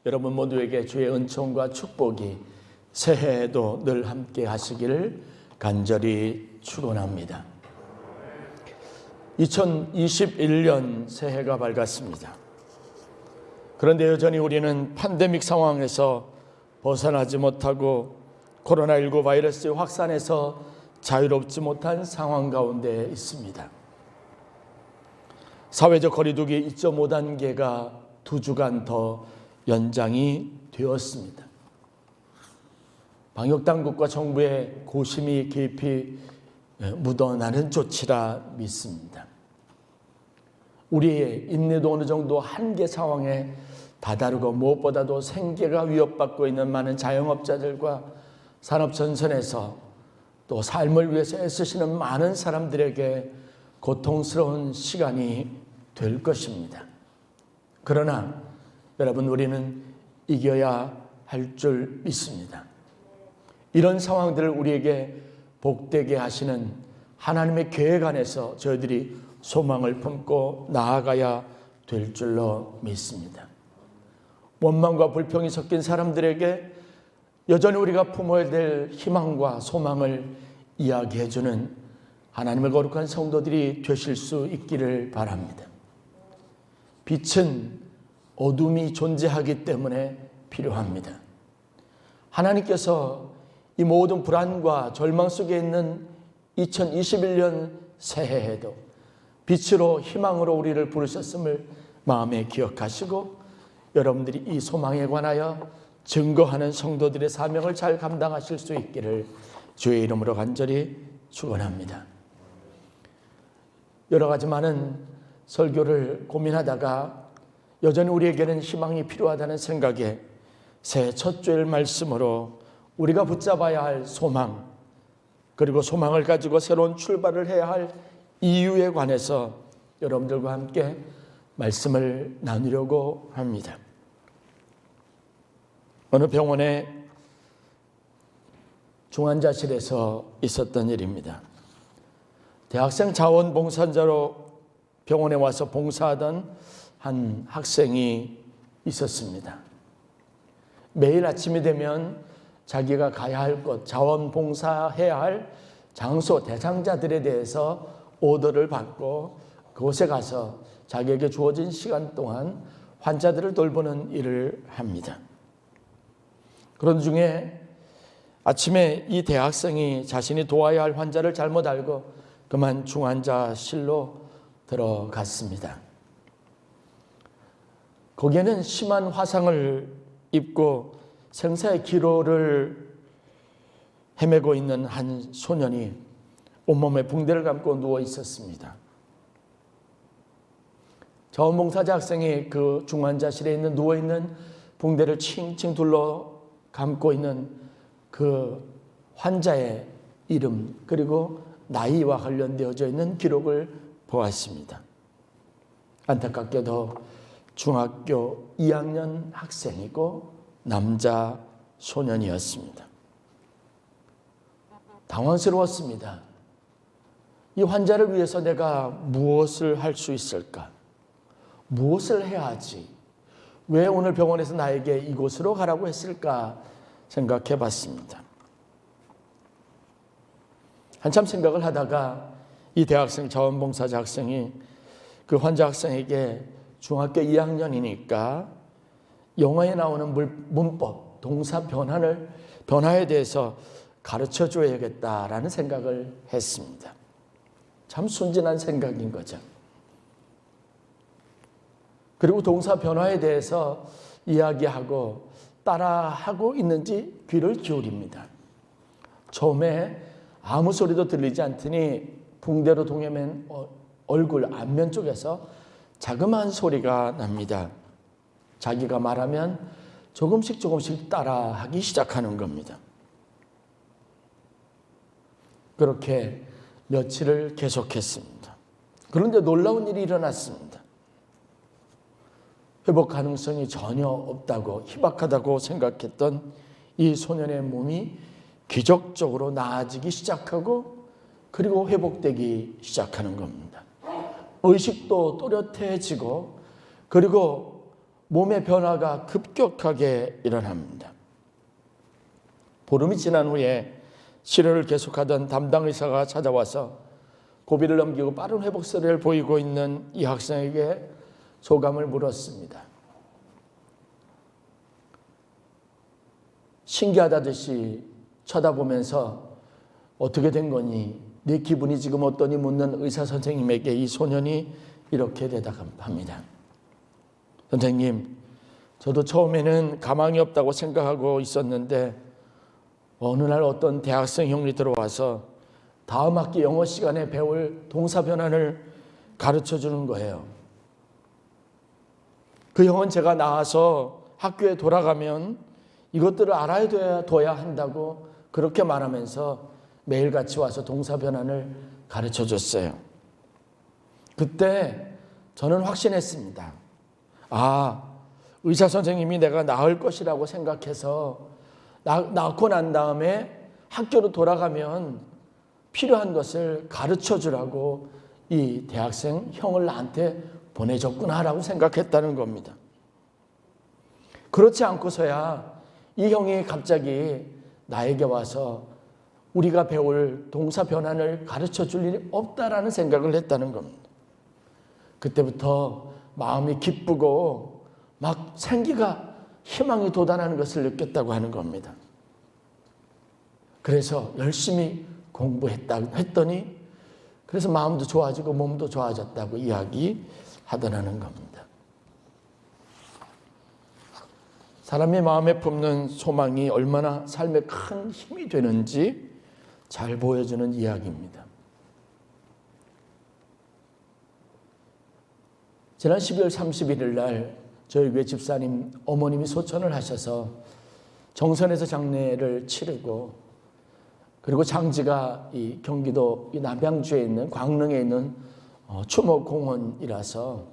여러분 모두에게 주의 은총과 축복이 새해에도 늘 함께 하시기를 간절히 축원합니다. 2021년 새해가 밝았습니다. 그런데 여전히 우리는 팬데믹 상황에서 벗어나지 못하고 코로나19 바이러스의 확산에서 자유롭지 못한 상황 가운데 있습니다. 사회적 거리두기 2.5단계가 2주간 더 연장이 되었습니다. 방역당국과 정부의 고심이 깊이 묻어나는 조치라 믿습니다. 우리의 인내도 어느 정도 한계 상황에 다다르고 무엇보다도 생계가 위협받고 있는 많은 자영업자들과 산업전선에서 또 삶을 위해서 애쓰시는 많은 사람들에게 고통스러운 시간이 될 것입니다. 그러나 여러분, 우리는 이겨야 할 줄 믿습니다. 이런 상황들을 우리에게 복되게 하시는 하나님의 계획 안에서 저희들이 소망을 품고 나아가야 될 줄로 믿습니다. 원망과 불평이 섞인 사람들에게 여전히 우리가 품어야 될 희망과 소망을 이야기해주는 하나님의 거룩한 성도들이 되실 수 있기를 바랍니다. 빛은 어둠이 존재하기 때문에 필요합니다. 하나님께서 이 모든 불안과 절망 속에 있는 2021년 새해에도 빛으로 희망으로 우리를 부르셨음을 마음에 기억하시고 여러분들이 이 소망에 관하여 증거하는 성도들의 사명을 잘 감당하실 수 있기를 주의 이름으로 간절히 축원합니다. 여러 가지 많은 설교를 고민하다가 여전히 우리에게는 희망이 필요하다는 생각에 새해 첫 주일 말씀으로 우리가 붙잡아야 할 소망, 그리고 소망을 가지고 새로운 출발을 해야 할 이유에 관해서 여러분들과 함께 말씀을 나누려고 합니다. 어느 병원의 중환자실에서 있었던 일입니다. 대학생 자원봉사자로 병원에 와서 봉사하던 한 학생이 있었습니다. 매일 아침이 되면 자기가 가야 할 곳, 자원봉사해야 할 장소, 대상자들에 대해서 오더를 받고 그곳에 가서 자기에게 주어진 시간 동안 환자들을 돌보는 일을 합니다. 그런 중에 아침에 이 대학생이 자신이 도와야 할 환자를 잘못 알고 그만 중환자실로 들어갔습니다. 거기에는 심한 화상을 입고 생사의 기로를 헤매고 있는 한 소년이 온몸에 붕대를 감고 누워 있었습니다. 자원봉사자 학생이 그 중환자실에 있는 누워있는 붕대를 칭칭 둘러 감고 있는 그 환자의 이름 그리고 나이와 관련되어져 있는 기록을 보았습니다. 안타깝게도 중학교 2학년 학생이고 남자 소년이었습니다. 당황스러웠습니다. 이 환자를 위해서 내가 무엇을 할 수 있을까? 무엇을 해야 하지? 왜 오늘 병원에서 나에게 이곳으로 가라고 했을까 생각해 봤습니다. 한참 생각을 하다가 이 대학생 자원봉사자 학생이 그 환자 학생에게 중학교 2학년이니까 영어에 나오는 문법, 동사 변화에 대해서 가르쳐 줘야겠다라는 생각을 했습니다. 참 순진한 생각인 거죠. 그리고 동사 변화에 대해서 이야기하고 따라하고 있는지 귀를 기울입니다. 처음에 아무 소리도 들리지 않더니 붕대로 동여맨 얼굴 안면 쪽에서 자그마한 소리가 납니다. 자기가 말하면 조금씩 따라하기 시작하는 겁니다. 그렇게 며칠을 계속했습니다. 그런데 놀라운 일이 일어났습니다. 회복 가능성이 전혀 없다고, 희박하다고 생각했던 이 소년의 몸이 기적적으로 나아지기 시작하고 그리고 회복되기 시작하는 겁니다. 의식도 또렷해지고 그리고 몸의 변화가 급격하게 일어납니다. 보름이 지난 후에 치료를 계속하던 담당 의사가 찾아와서 고비를 넘기고 빠른 회복세를 보이고 있는 이 학생에게 소감을 물었습니다. 신기하다듯이 쳐다보면서 어떻게 된 거니? 네 기분이 지금 어떠니? 묻는 의사 선생님에게 이 소년이 이렇게 대답합니다. 선생님, 저도 처음에는 가망이 없다고 생각하고 있었는데 어느 날 어떤 대학생 형이 들어와서 다음 학기 영어 시간에 배울 동사 변환을 가르쳐 주는 거예요. 그 형은 제가 나와서 학교에 돌아가면 이것들을 알아둬야 한다고 그렇게 말하면서 매일같이 와서 동사 변환을 가르쳐 줬어요. 그때 저는 확신했습니다. 의사 선생님이 내가 나을 것이라고 생각해서 낳고 난 다음에 학교로 돌아가면 필요한 것을 가르쳐 주라고 이 대학생 형을 나한테 보내줬구나라고 생각했다는 겁니다. 그렇지 않고서야 이 형이 갑자기 나에게 와서 우리가 배울 동사 변환을 가르쳐 줄 일이 없다라는 생각을 했다는 겁니다. 그때부터 마음이 기쁘고 막 생기가 희망이 돋아나는 것을 느꼈다고 하는 겁니다. 그래서 열심히 공부했더니 그래서 마음도 좋아지고 몸도 좋아졌다고 이야기하더라는 겁니다. 사람의 마음에 품는 소망이 얼마나 삶에 큰 힘이 되는지 잘 보여주는 이야기입니다. 지난 12월 31일 날 저희 교회 집사님 어머님이 소천을 하셔서 정선에서 장례를 치르고 그리고 장지가 이 경기도 이 남양주에 있는 광릉에 있는 추모공원이라서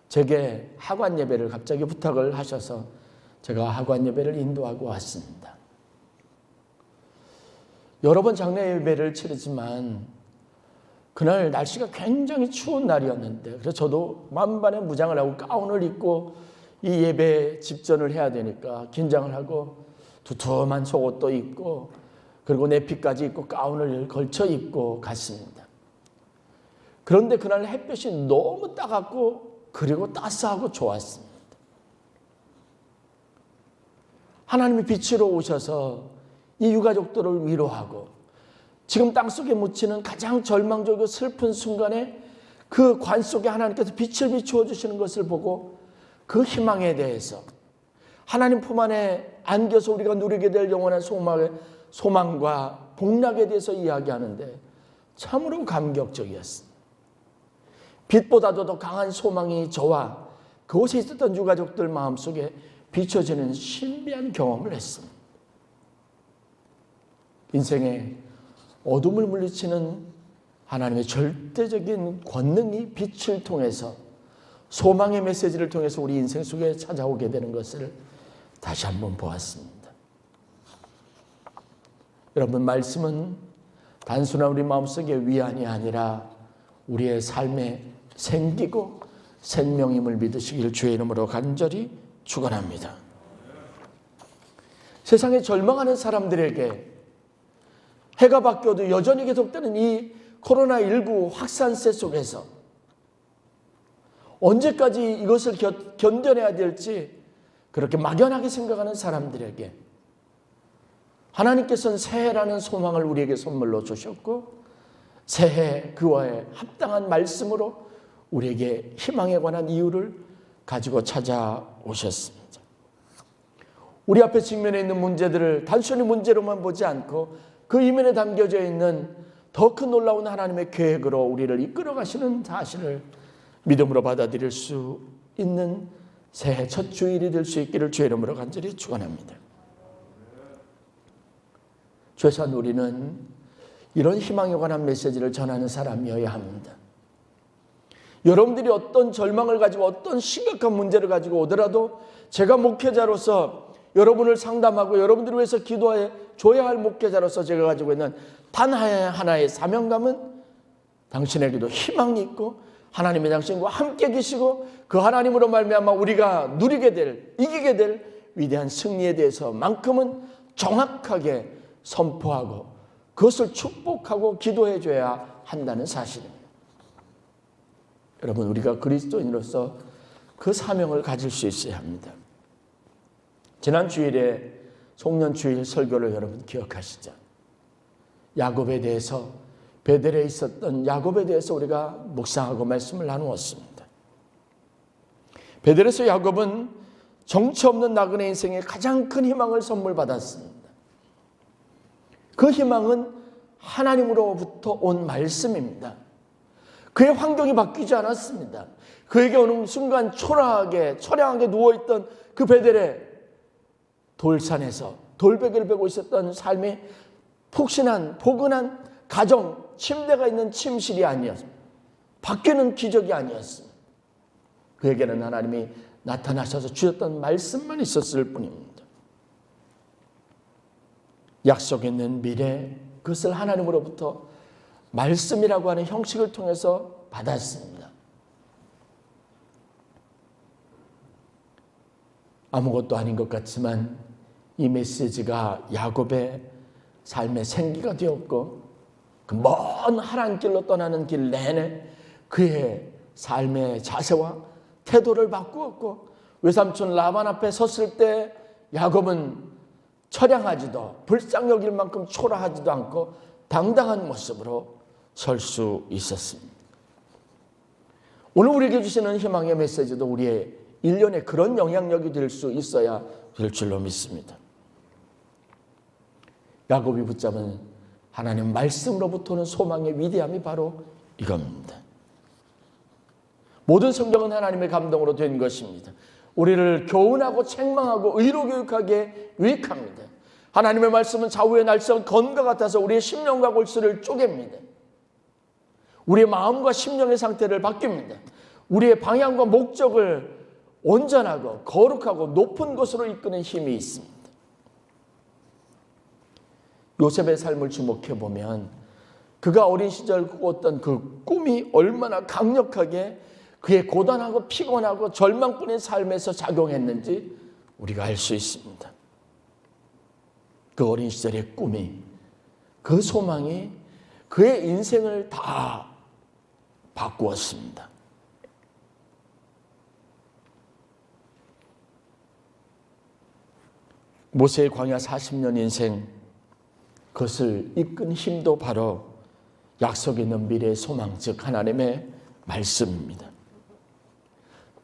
제게 하관 예배를 갑자기 부탁을 하셔서 제가 하관 예배를 인도하고 왔습니다. 여러 번 장례 예배를 치르지만 그날 날씨가 굉장히 추운 날이었는데 그래서 저도 만반의 무장을 하고 가운을 입고 이 예배 집전을 해야 되니까 긴장을 하고 두툼한 속옷도 입고 그리고 내피까지 입고 가운을 걸쳐 입고 갔습니다. 그런데 그날 햇볕이 너무 따갑고 그리고 따스하고 좋았습니다. 하나님이 빛으로 오셔서 이 유가족들을 위로하고 지금 땅속에 묻히는 가장 절망적이고 슬픈 순간에 그 관 속에 하나님께서 빛을 비추어 주시는 것을 보고 그 희망에 대해서 하나님 품 안에 안겨서 우리가 누리게 될 영원한 소망과 복락에 대해서 이야기하는데 참으로 감격적이었습니다. 빛보다도 더 강한 소망이 저와 그곳에 있었던 유가족들 마음속에 비춰지는 신비한 경험을 했습니다. 인생의 어둠을 물리치는 하나님의 절대적인 권능이 빛을 통해서 소망의 메시지를 통해서 우리 인생 속에 찾아오게 되는 것을 다시 한번 보았습니다. 여러분, 말씀은 단순한 우리 마음속의 위안이 아니라 우리의 삶에 생기고 생명임을 믿으시길 주의 이름으로 간절히 축원합니다. 세상에 절망하는 사람들에게 해가 바뀌어도 여전히 계속되는 이 코로나19 확산세 속에서 언제까지 이것을 견뎌내야 될지 그렇게 막연하게 생각하는 사람들에게 하나님께서는 새해라는 소망을 우리에게 선물로 주셨고 새해 그와의 합당한 말씀으로 우리에게 희망에 관한 이유를 가지고 찾아오셨습니다. 우리 앞에 직면해 있는 문제들을 단순히 문제로만 보지 않고 그 이면에 담겨져 있는 더 큰 놀라운 하나님의 계획으로 우리를 이끌어 가시는 사실을 믿음으로 받아들일 수 있는 새해 첫 주일이 될 수 있기를 주의 이름으로 간절히 축원합니다. 최소한 우리는 이런 희망에 관한 메시지를 전하는 사람이어야 합니다. 여러분들이 어떤 절망을 가지고 어떤 심각한 문제를 가지고 오더라도 제가 목회자로서 여러분을 상담하고 여러분들을 위해서 기도해 줘야 할 목회자로서 제가 가지고 있는 단 하나의 사명감은 당신에게도 희망이 있고 하나님의 당신과 함께 계시고 그 하나님으로 말미암아 우리가 누리게 될, 이기게 될 위대한 승리에 대해서만큼은 정확하게 선포하고 그것을 축복하고 기도해 줘야 한다는 사실입니다. 여러분, 우리가 그리스도인으로서 그 사명을 가질 수 있어야 합니다. 지난 주일에 송년주일 설교를 여러분 기억하시죠? 야곱에 대해서, 베델에 있었던 야곱에 대해서 우리가 묵상하고 말씀을 나누었습니다. 베델에서 야곱은 정처 없는 나그네 인생의 가장 큰 희망을 선물 받았습니다. 그 희망은 하나님으로부터 온 말씀입니다. 그의 환경이 바뀌지 않았습니다. 그에게 어느 순간 초라하게 처량하게 누워있던 그 베델의 돌산에서 돌베개를 베고 있었던 삶이 푹신한 포근한 가정 침대가 있는 침실이 아니었습니다. 바뀌는 기적이 아니었습니다. 그에게는 하나님이 나타나셔서 주셨던 말씀만 있었을 뿐입니다. 약속 있는 미래, 그것을 하나님으로부터 말씀이라고 하는 형식을 통해서 받았습니다. 아무것도 아닌 것 같지만 이 메시지가 야곱의 삶의 생기가 되었고 그 먼 하란 길로 떠나는 길 내내 그의 삶의 자세와 태도를 바꾸었고 외삼촌 라반 앞에 섰을 때 야곱은 처량하지도 불쌍히 여길 만큼 초라하지도 않고 당당한 모습으로 설 수 있었습니다. 오늘 우리에게 주시는 희망의 메시지도 우리의 일련의 그런 영향력이 될 수 있어야 될 줄로 믿습니다. 야곱이 붙잡은 하나님 말씀으로부터 오는 소망의 위대함이 바로 이겁니다. 모든 성경은 하나님의 감동으로 된 것입니다. 우리를 교훈하고 책망하고 의로 교육하기에 유익합니다. 하나님의 말씀은 좌우의 날선 건과 같아서 우리의 심령과 골수를 쪼갭니다. 우리의 마음과 심령의 상태를 바뀝니다. 우리의 방향과 목적을 온전하고 거룩하고 높은 곳으로 이끄는 힘이 있습니다. 요셉의 삶을 주목해 보면 그가 어린 시절 꾸었던 그 꿈이 얼마나 강력하게 그의 고단하고 피곤하고 절망뿐인 삶에서 작용했는지 우리가 알 수 있습니다. 그 어린 시절의 꿈이, 그 소망이 그의 인생을 다 바꾸었습니다. 모세의 광야 40년 인생, 그것을 이끈 힘도 바로 약속 있는 미래의 소망, 즉 하나님의 말씀입니다.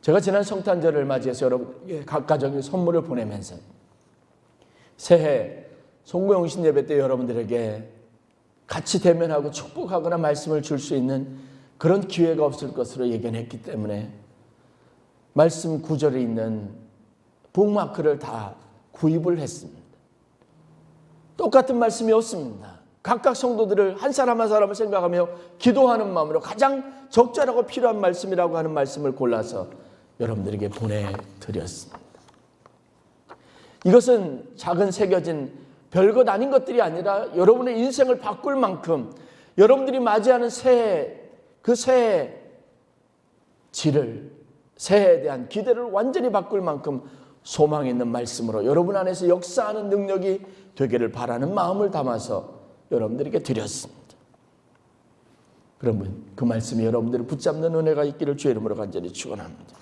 제가 지난 성탄절을 맞이해서 여러분에게 각 가정에 선물을 보내면서 새해 송구영신 예배 때 여러분들에게 같이 대면하고 축복하거나 말씀을 줄 수 있는 그런 기회가 없을 것으로 예견했기 때문에 말씀 구절에 있는 북마크를 다 구입을 했습니다. 똑같은 말씀이었습니다. 각각 성도들을 한 사람 한 사람을 생각하며 기도하는 마음으로 가장 적절하고 필요한 말씀이라고 하는 말씀을 골라서 여러분들에게 보내드렸습니다. 이것은 작은 새겨진 별것 아닌 것들이 아니라 여러분의 인생을 바꿀 만큼 여러분들이 맞이하는 새해, 그 새해 질을, 새해에 대한 기대를 완전히 바꿀 만큼 소망 있는 말씀으로 여러분 안에서 역사하는 능력이 되기를 바라는 마음을 담아서 여러분들에게 드렸습니다. 그러면 그 말씀이 여러분들을 붙잡는 은혜가 있기를 주의 이름으로 간절히 축원합니다.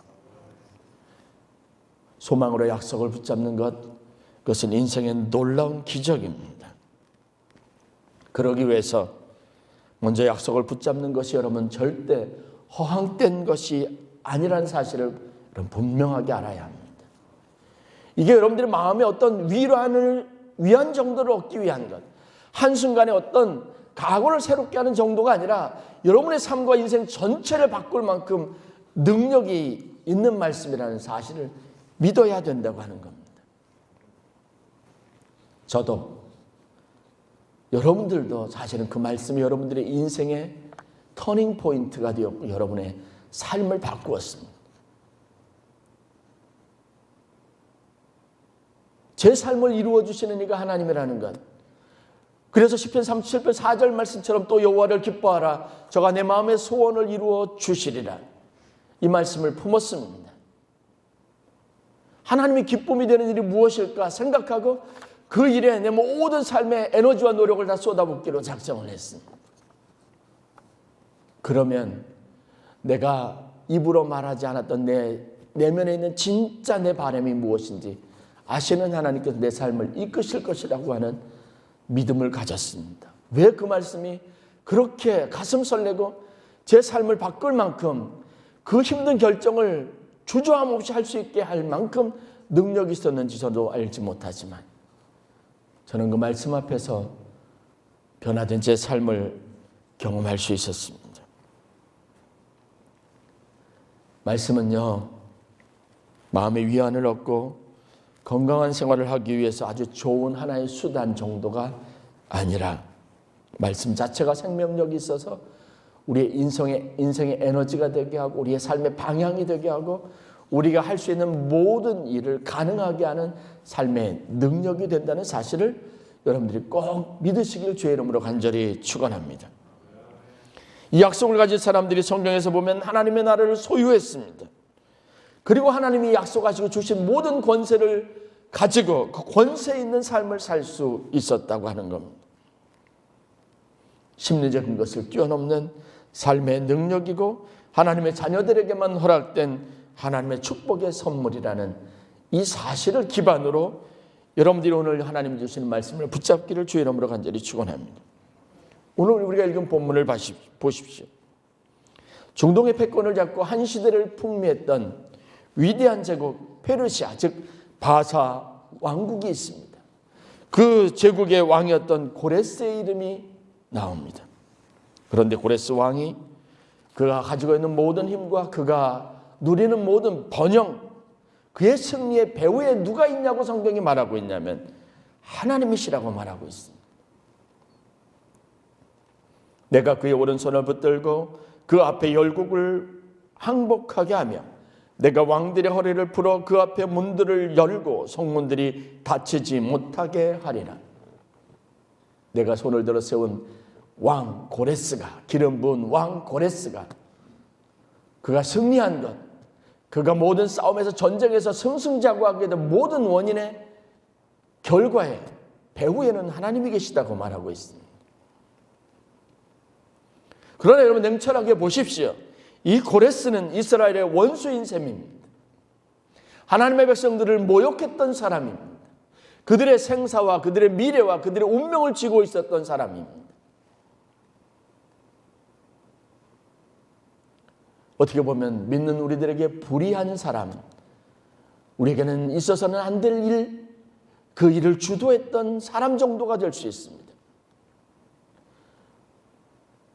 소망으로 약속을 붙잡는 것, 그것은 인생의 놀라운 기적입니다. 그러기 위해서 먼저 약속을 붙잡는 것이 여러분 절대 허황된 것이 아니라는 사실을 여러분 분명하게 알아야 합니다. 이게 여러분들의 마음에 어떤 위안 정도를 얻기 위한 것, 한순간에 어떤 각오를 새롭게 하는 정도가 아니라 여러분의 삶과 인생 전체를 바꿀 만큼 능력이 있는 말씀이라는 사실을 믿어야 된다고 하는 겁니다. 저도 여러분들도 사실은 그 말씀이 여러분들의 인생의 터닝 포인트가 되었고 여러분의 삶을 바꾸었습니다. 제 삶을 이루어 주시는 이가 하나님이라는 것, 그 하나님의 말씀을 붙잡고 그 말씀을 붙잡는 것, 그것은 여러분들의 인생을 그래서 시편 37편 4절 말씀처럼 또 여호와를 기뻐하라. 저가 내 마음의 소원을 이루어 주시리라. 이 말씀을 품었습니다. 하나님이 기쁨이 되는 일이 무엇일까 생각하고 그 일에 내 모든 삶의 에너지와 노력을 다 쏟아붓기로 작정을 했습니다. 그러면 내가 입으로 말하지 않았던 내 내면에 있는 진짜 내 바람이 무엇인지 아시는 하나님께서 내 삶을 이끄실 것이라고 하는 믿음을 가졌습니다. 왜 그 말씀이 그렇게 가슴 설레고 제 삶을 바꿀 만큼 그 힘든 결정을 주저함 없이 할 수 있게 할 만큼 능력이 있었는지 저도 알지 못하지만 저는 그 말씀 앞에서 변화된 제 삶을 경험할 수 있었습니다. 말씀은요, 마음의 위안을 얻고 건강한 생활을 하기 위해서 아주 좋은 하나의 수단 정도가 아니라 말씀 자체가 생명력이 있어서 우리의 인생의 에너지가 되게 하고 우리의 삶의 방향이 되게 하고 우리가 할 수 있는 모든 일을 가능하게 하는 삶의 능력이 된다는 사실을 여러분들이 꼭 믿으시길 주의 이름으로 간절히 축원합니다. 이 약속을 가진 사람들이 성경에서 보면 하나님의 나라를 소유했습니다. 그리고 하나님이 약속하시고 주신 모든 권세를 가지고 그 권세 있는 삶을 살 수 있었다고 하는 겁니다. 심리적인 것을 뛰어넘는 삶의 능력이고 하나님의 자녀들에게만 허락된 하나님의 축복의 선물이라는 이 사실을 기반으로 여러분들이 오늘 하나님이 주시는 말씀을 붙잡기를 주의 이름으로 간절히 축원합니다. 오늘 우리가 읽은 본문을 보십시오. 중동의 패권을 잡고 한 시대를 풍미했던 위대한 제국 페르시아, 즉 바사 왕국이 있습니다. 그 제국의 왕이었던 고레스의 이름이 나옵니다. 그런데 고레스 왕이 그가 가지고 있는 모든 힘과 그가 누리는 모든 번영, 그의 승리의 배후에 누가 있냐고 성경이 말하고 있냐면 하나님이시라고 말하고 있습니다. 내가 그의 오른손을 붙들고 그 앞에 열국을 항복하게 하며 내가 왕들의 허리를 풀어 그 앞에 문들을 열고 성문들이 닫히지 못하게 하리라. 내가 손을 들어 세운 왕 고레스가, 기름 부은 왕 고레스가, 그가 승리한 것, 그가 모든 싸움에서 전쟁에서 승승장구하게 된 모든 원인의 결과에 배후에는 하나님이 계시다고 말하고 있습니다. 그러나 여러분 냉철하게 보십시오. 이 고레스는 이스라엘의 원수인 셈입니다. 하나님의 백성들을 모욕했던 사람입니다. 그들의 생사와 그들의 미래와 그들의 운명을 쥐고 있었던 사람입니다. 어떻게 보면 믿는 우리들에게 불의한 사람, 우리에게는 있어서는 안 될 일, 그 일을 주도했던 사람 정도가 될 수 있습니다.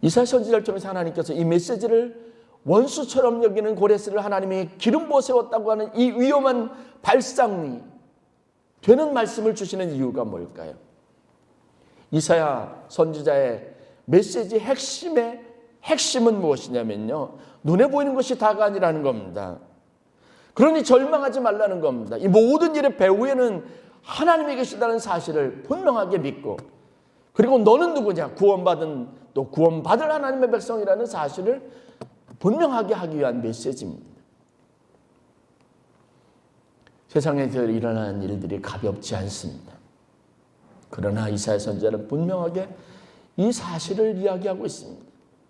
이사야 선지자를 통해서 하나님께서 이 메시지를 원수처럼 여기는 고레스를 하나님이 기름 부어 세웠다고 하는 이 위험한 발상이 되는 말씀을 주시는 이유가 뭘까요? 이사야 선지자의 메시지 핵심은 무엇이냐면요, 눈에 보이는 것이 다가 아니라는 겁니다. 그러니 절망하지 말라는 겁니다. 이 모든 일의 배후에는 하나님이 계시다는 사실을 분명하게 믿고, 그리고 너는 누구냐? 구원받은 또 구원받을 하나님의 백성이라는 사실을 분명하게 하기 위한 메시지입니다. 세상에서 일어나는 일들이 가볍지 않습니다. 그러나 이사야 선지자는 분명하게 이 사실을 이야기하고 있습니다.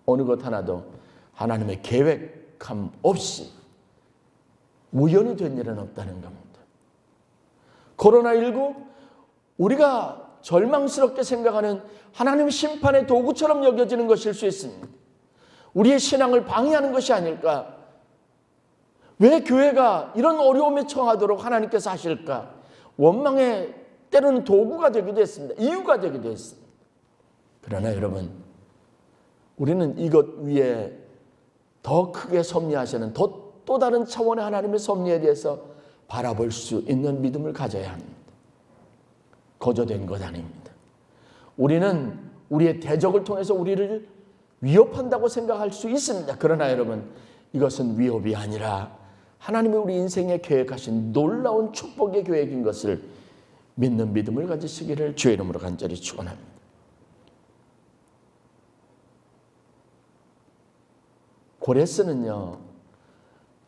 어느 것 하나도 하나님의 계획함 없이 우연히 된 일은 없다는 겁니다. 코로나19, 우리가 절망스럽게 생각하는 하나님의 심판의 도구처럼 여겨지는 것일 수 있습니다. 우리의 신앙을 방해하는 것이 아닐까? 왜 교회가 이런 어려움에 처하도록 하나님께서 하실까? 원망의 때로는 도구가 되기도 했습니다. 이유가 되기도 했습니다. 그러나 여러분, 우리는 이것 위에 더 크게 섭리하시는 또 다른 차원의 하나님의 섭리에 대해서 바라볼 수 있는 믿음을 가져야 합니다. 거저된 것 아닙니다. 우리는 우리의 대적을 통해서 우리를 위협한다고 생각할 수 있습니다. 그러나 여러분, 이것은 위협이 아니라 하나님이 우리 인생에 계획하신 놀라운 축복의 계획인 것을 믿는 믿음을 가지시기를 주의 이름으로 간절히 축원합니다. 고레스는요,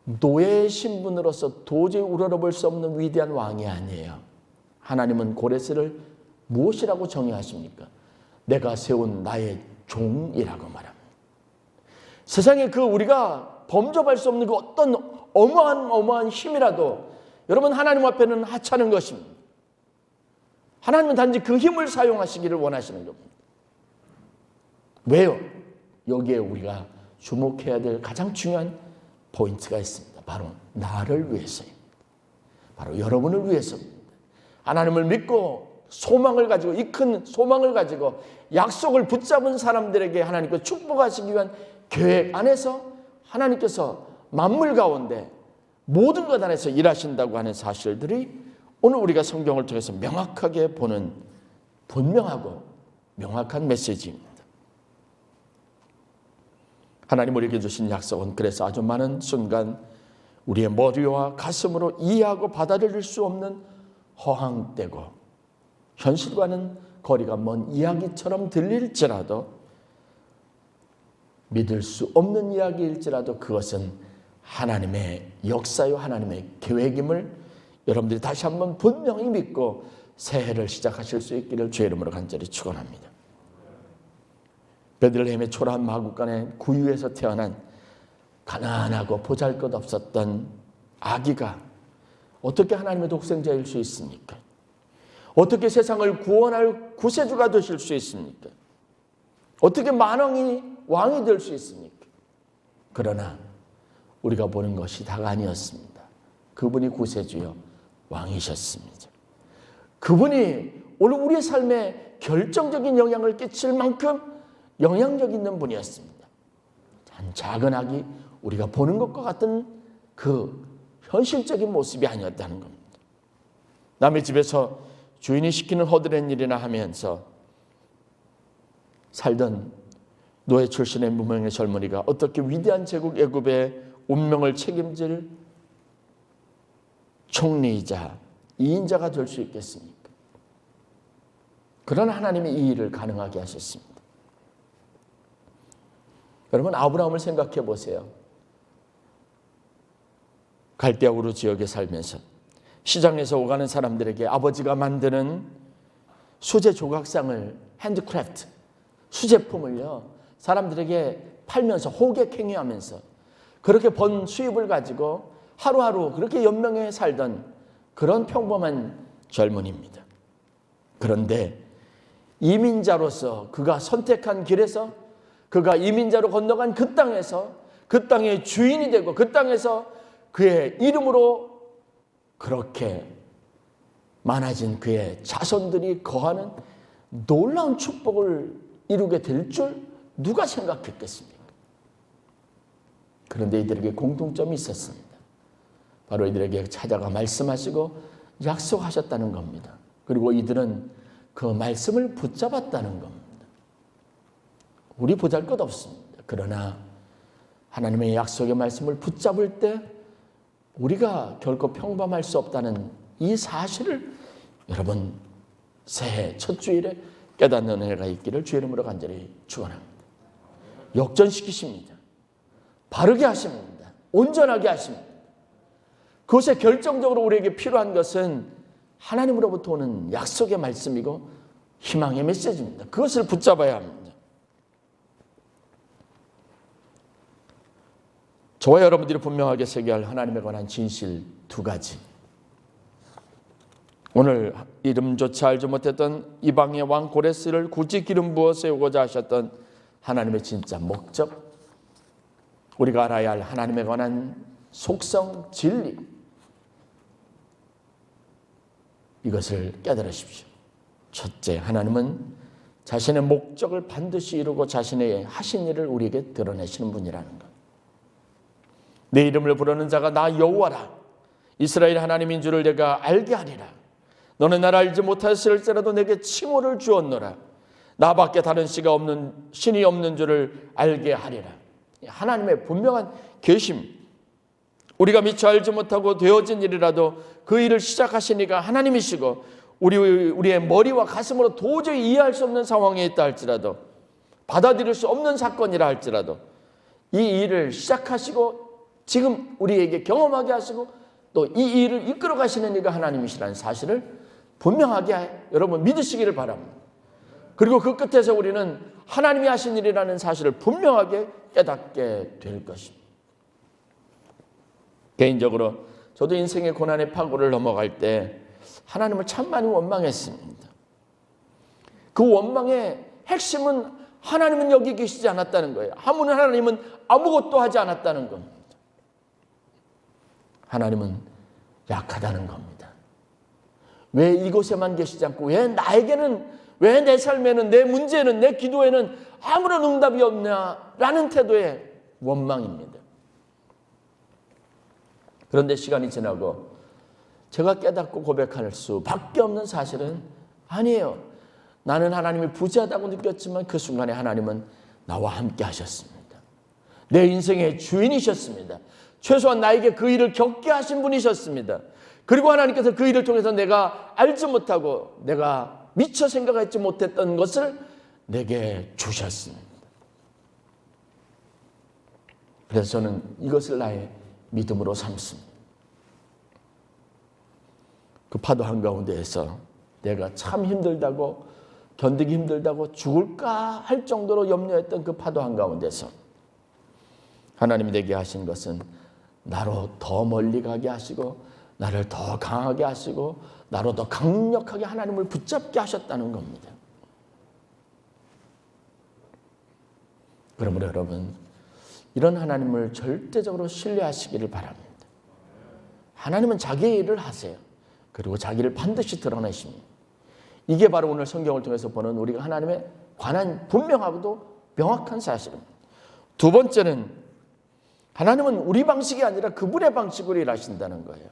노예의 신분으로서 도저히 우러러볼 수 없는 위대한 왕이 아니에요. 하나님은 고레스를 무엇이라고 정의하십니까? 내가 세운 나의 종이라고 말합니다. 세상에 우리가 범접할 수 없는 어떤 어마어마한 힘이라도 여러분, 하나님 앞에는 하찮은 것입니다. 하나님은 단지 그 힘을 사용하시기를 원하시는 겁니다. 왜요? 여기에 우리가 주목해야 될 가장 중요한 포인트가 있습니다. 바로 나를 위해서입니다. 바로 여러분을 위해서입니다. 하나님을 믿고 소망을 가지고, 이 큰 소망을 가지고 약속을 붙잡은 사람들에게 하나님께서 축복하시기 위한 계획 안에서 하나님께서 만물 가운데 모든 것 안에서 일하신다고 하는 사실들이 오늘 우리가 성경을 통해서 명확하게 보는 분명하고 명확한 메시지입니다. 하나님 우리에게 주신 약속은 그래서 아주 많은 순간 우리의 머리와 가슴으로 이해하고 받아들일 수 없는 허황되고 현실과는 거리가 먼 이야기처럼 들릴지라도, 믿을 수 없는 이야기일지라도 그것은 하나님의 역사요 하나님의 계획임을 여러분들이 다시 한번 분명히 믿고 새해를 시작하실 수 있기를 주의 이름으로 간절히 축원합니다. 베들레헴의 초라한 마구간의 구유에서 태어난 가난하고 보잘것없었던 아기가 어떻게 하나님의 독생자일 수 있습니까? 어떻게 세상을 구원할 구세주가 되실 수 있습니까? 어떻게 만왕이 왕이 될 수 있습니까? 그러나 우리가 보는 것이 다가 아니었습니다. 그분이 구세주요 왕이셨습니다. 그분이 오늘 우리의 삶에 결정적인 영향을 끼칠 만큼 영향력 있는 분이었습니다. 한 작은 아기, 우리가 보는 것과 같은 그 현실적인 모습이 아니었다는 겁니다. 남의 집에서 주인이 시키는 허드렛 일이나 하면서 살던 노예 출신의 무명의 젊은이가 어떻게 위대한 제국 애굽의 운명을 책임질 총리이자 2인자가 될 수 있겠습니까? 그러나 하나님이 이 일을 가능하게 하셨습니다. 여러분, 아브라함을 생각해 보세요. 갈대아 우르 지역에 살면서 시장에서 오가는 사람들에게 아버지가 만드는 수제 조각상을, 핸드크래프트, 수제품을요, 사람들에게 팔면서 호객 행위하면서 그렇게 번 수입을 가지고 하루하루 그렇게 연명해 살던 그런 평범한 젊은이입니다. 그런데 이민자로서 그가 선택한 길에서, 그가 이민자로 건너간 그 땅에서 그 땅의 주인이 되고 그 땅에서 그의 이름으로 그렇게 많아진 그의 자손들이 거하는 놀라운 축복을 이루게 될 줄 누가 생각했겠습니까? 그런데 이들에게 공통점이 있었습니다. 바로 이들에게 찾아가 말씀하시고 약속하셨다는 겁니다. 그리고 이들은 그 말씀을 붙잡았다는 겁니다. 우리 보잘것없습니다. 그러나 하나님의 약속의 말씀을 붙잡을 때 우리가 결코 평범할 수 없다는 이 사실을 여러분 새해 첫 주일에 깨닫는 은혜가 있기를 주의 이름으로 간절히 축원합니다. 역전시키십니다. 바르게 하십니다. 온전하게 하십니다. 그것에 결정적으로 우리에게 필요한 것은 하나님으로부터 오는 약속의 말씀이고 희망의 메시지입니다. 그것을 붙잡아야 합니다. 저와 여러분들이 분명하게 새겨야 할 하나님에 관한 진실 두 가지. 오늘 이름조차 알지 못했던 이방의 왕 고레스를 굳이 기름 부어 세우고자 하셨던 하나님의 진짜 목적, 우리가 알아야 할 하나님에 관한 속성, 진리, 이것을 깨달으십시오. 첫째, 하나님은 자신의 목적을 반드시 이루고 자신의 하신 일을 우리에게 드러내시는 분이라는 것. 내 이름을 부르는 자가 나 여호와라, 이스라엘 하나님인 줄을 내가 알게 하리라. 너는 나를 알지 못하였을지라도 내게 칭호를 주었노라. 나밖에 다른 신이 없는 줄을 알게 하리라. 하나님의 분명한 계심, 우리가 미처 알지 못하고 되어진 일이라도 그 일을 시작하시니까 하나님이시고, 우리의 머리와 가슴으로 도저히 이해할 수 없는 상황에 있다 할지라도, 받아들일 수 없는 사건이라 할지라도 이 일을 시작하시고 지금 우리에게 경험하게 하시고 또 이 일을 이끌어 가시는 이가 하나님이시라는 사실을 분명하게 여러분 믿으시기를 바랍니다. 그리고 그 끝에서 우리는 하나님이 하신 일이라는 사실을 분명하게 깨닫게 될 것입니다. 개인적으로 저도 인생의 고난의 파고를 넘어갈 때 하나님을 참 많이 원망했습니다. 그 원망의 핵심은 하나님은 여기 계시지 않았다는 거예요. 하물며 하나님은 아무것도 하지 않았다는 겁니다. 하나님은 약하다는 겁니다. 왜 이곳에만 계시지 않고 왜 내 삶에는, 내 문제는, 내 기도에는 아무런 응답이 없냐라는 태도의 원망입니다. 그런데 시간이 지나고 제가 깨닫고 고백할 수밖에 없는 사실은 아니에요. 나는 하나님이 부재하다고 느꼈지만 그 순간에 하나님은 나와 함께 하셨습니다. 내 인생의 주인이셨습니다. 최소한 나에게 그 일을 겪게 하신 분이셨습니다. 그리고 하나님께서 그 일을 통해서 내가 알지 못하고 내가 미처 생각하지 못했던 것을 내게 주셨습니다. 그래서 저는 이것을 나의 믿음으로 삼습니다. 그 파도 한가운데에서 내가 참 힘들다고 견디기 힘들다고 죽을까 할 정도로 염려했던 그 파도 한가운데서 하나님이 내게 하신 것은 나로 더 멀리 가게 하시고 나를 더 강하게 하시고 나로 더 강력하게 하나님을 붙잡게 하셨다는 겁니다. 그러므로 여러분 이런 하나님을 절대적으로 신뢰하시기를 바랍니다. 하나님은 자기의 일을 하세요. 그리고 자기를 반드시 드러내십니다. 이게 바로 오늘 성경을 통해서 보는 우리가 하나님에 관한 분명하고도 명확한 사실입니다. 두 번째는 하나님은 우리 방식이 아니라 그분의 방식으로 일하신다는 거예요.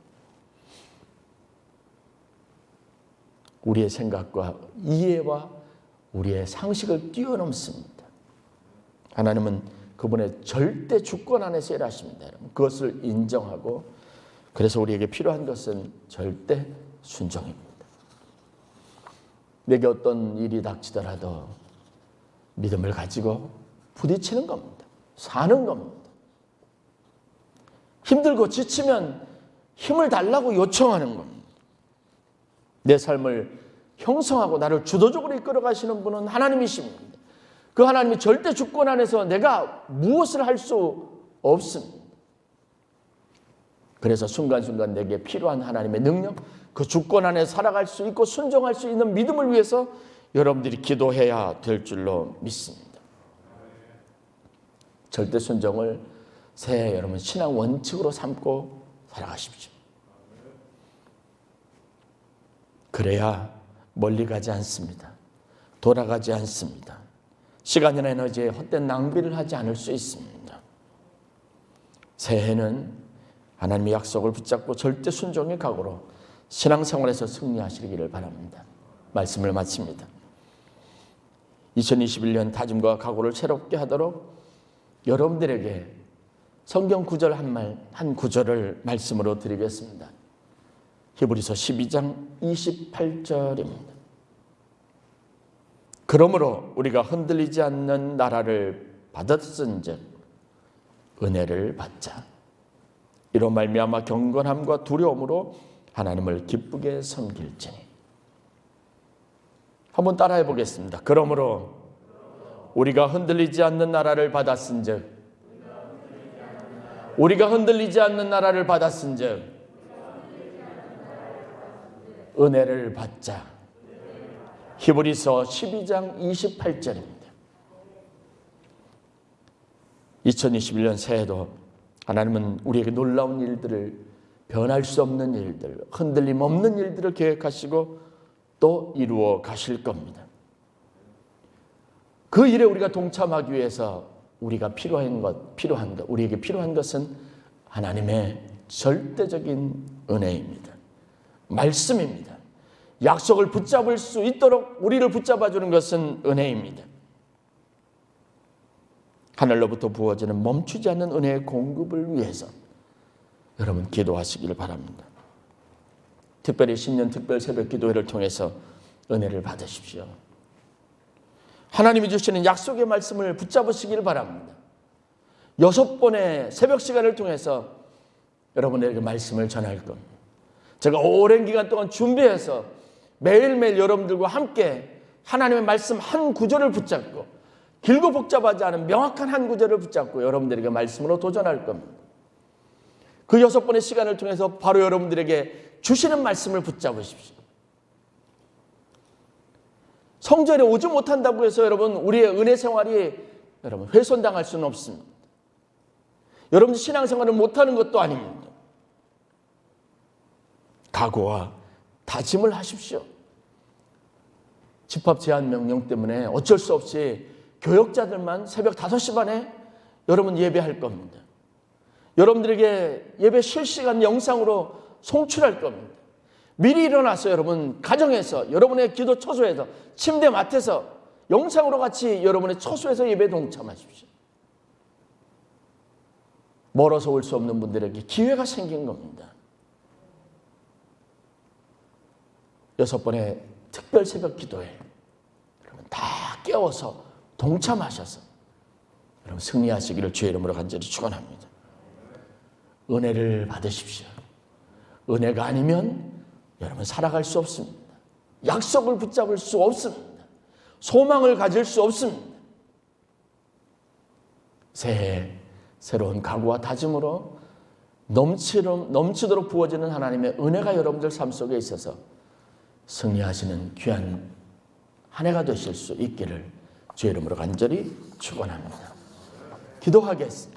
우리의 생각과 이해와 우리의 상식을 뛰어넘습니다. 하나님은 그분의 절대 주권 안에서 일하십니다. 그것을 인정하고 그래서 우리에게 필요한 것은 절대 순종입니다. 내게 어떤 일이 닥치더라도 믿음을 가지고 부딪히는 겁니다. 사는 겁니다. 힘들고 지치면 힘을 달라고 요청하는 겁니다. 내 삶을 형성하고 나를 주도적으로 이끌어 가시는 분은 하나님이십니다. 그 하나님이 절대 주권 안에서 내가 무엇을 할 수 없습니다. 그래서 순간순간 내게 필요한 하나님의 능력, 그 주권 안에 살아갈 수 있고 순종할 수 있는 믿음을 위해서 여러분들이 기도해야 될 줄로 믿습니다. 절대 순종을 새해 여러분 신앙 원칙으로 삼고 살아가십시오. 그래야 멀리 가지 않습니다. 돌아가지 않습니다. 시간이나 에너지에 헛된 낭비를 하지 않을 수 있습니다. 새해는 하나님의 약속을 붙잡고 절대 순종의 각오로 신앙생활에서 승리하시기를 바랍니다. 말씀을 마칩니다. 2021년 다짐과 각오를 새롭게 하도록 여러분들에게 성경 구절 한 구절을 말씀으로 드리겠습니다. 히브리서 12장 28절입니다. 그러므로 우리가 흔들리지 않는 나라를 받았은즉 은혜를 받자. 이로 말미암아 경건함과 두려움으로 하나님을 기쁘게 섬길지니. 한번 따라해 보겠습니다. 그러므로 우리가 흔들리지 않는 나라를 받았은즉 우리가 흔들리지 않는 나라를 받았은즉 은혜를 받자. 히브리서 12장 28절입니다. 2021년 새해도 하나님은 우리에게 놀라운 일들을, 변할 수 없는 일들, 흔들림 없는 일들을 계획하시고 또 이루어 가실 겁니다. 그 일에 우리가 동참하기 위해서 우리에게 필요한 것은 하나님의 절대적인 은혜입니다. 말씀입니다. 약속을 붙잡을 수 있도록 우리를 붙잡아주는 것은 은혜입니다. 하늘로부터 부어지는 멈추지 않는 은혜의 공급을 위해서 여러분 기도하시기를 바랍니다. 특별히 신년 특별 새벽 기도회를 통해서 은혜를 받으십시오. 하나님이 주시는 약속의 말씀을 붙잡으시기를 바랍니다. 6번의 새벽 시간을 통해서 여러분에게 말씀을 전할 겁니다. 제가 오랜 기간 동안 준비해서 매일매일 여러분들과 함께 하나님의 말씀 한 구절을 붙잡고 길고 복잡하지 않은 명확한 한 구절을 붙잡고 여러분들에게 말씀으로 도전할 겁니다. 그 6번의 시간을 통해서 바로 여러분들에게 주시는 말씀을 붙잡으십시오. 성전에 오지 못한다고 해서 여러분 우리의 은혜 생활이 여러분 훼손당할 수는 없습니다. 여러분들 신앙생활을 못하는 것도 아닙니다. 각오와 다짐을 하십시오. 집합 제한 명령 때문에 어쩔 수 없이 교역자들만 새벽 5시 반에 여러분 예배할 겁니다. 여러분들에게 예배 실시간 영상으로 송출할 겁니다. 미리 일어나서 여러분 가정에서 여러분의 기도 처소에서 침대 맡에서 영상으로 같이 여러분의 처소에서 예배에 동참하십시오. 멀어서 올 수 없는 분들에게 기회가 생긴 겁니다. 6번의 특별 새벽 기도에 여러분 다 깨워서 동참하셔서 여러분 승리하시기를 주의 이름으로 간절히 축원합니다. 은혜를 받으십시오. 은혜가 아니면 여러분 살아갈 수 없습니다. 약속을 붙잡을 수 없습니다. 소망을 가질 수 없습니다. 새해 새로운 각오와 다짐으로 넘치도록 부어지는 하나님의 은혜가 여러분들 삶 속에 있어서 승리하시는 귀한 한 해가 되실 수 있기를 주의 이름으로 간절히 축원합니다. 기도하겠습니다.